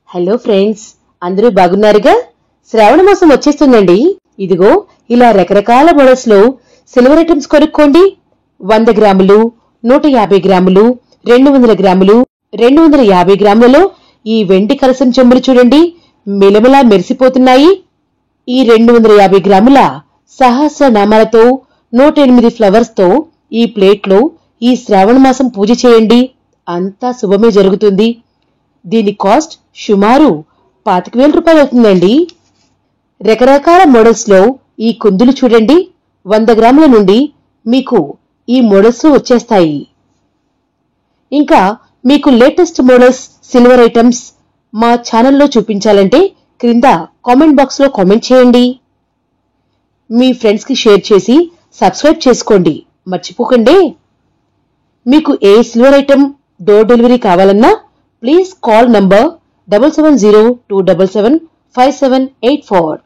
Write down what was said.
Hello friends, అందరూ బాగున్నారుగా? శ్రావణ మాసం వచ్చేస్తుందండి. ఇదిగో ఇలా రకరకాల మోడల్స్ లో సిల్వర్ ఐటమ్స్ కొనుక్కోండి. 100 గ్రాములు, 150 గ్రాములు, 200 గ్రాములు, 250 గ్రాములలో ఈ వెండి కలసం చెంబులు చూడండి, మిలమిలా మెరిసిపోతున్నాయి. ఈ 250 గ్రాముల సహస్రనామాలతో 108 ఫ్లవర్స్ తో ఈ ప్లేట్ లో ఈ శ్రావణ మాసం పూజ చేయండి. అంతా శుభమే జరుగుతుంది. దీని కాస్ట్ సుమారు 25,000 రూపాయలు అవుతుందండి. రకరకాల మోడల్స్ లో ఈ కుందులు చూడండి, 100 గ్రాముల నుండి మీకు ఈ మోడల్స్ వచ్చేస్తాయి. ఇంకా మీకు లేటెస్ట్ మోడల్స్ సిల్వర్ ఐటమ్స్ మా ఛానల్లో చూపించాలంటే క్రింద కామెంట్ బాక్స్ లో కామెంట్ చేయండి. మీ ఫ్రెండ్స్ కి షేర్ చేసి సబ్స్క్రైబ్ చేసుకోండి, మర్చిపోకండి. మీకు ఏ సిల్వర్ ఐటమ్ డోర్ డెలివరీ కావాలన్నా ప్లీజ్ కాల్ నంబర్ 7702775784.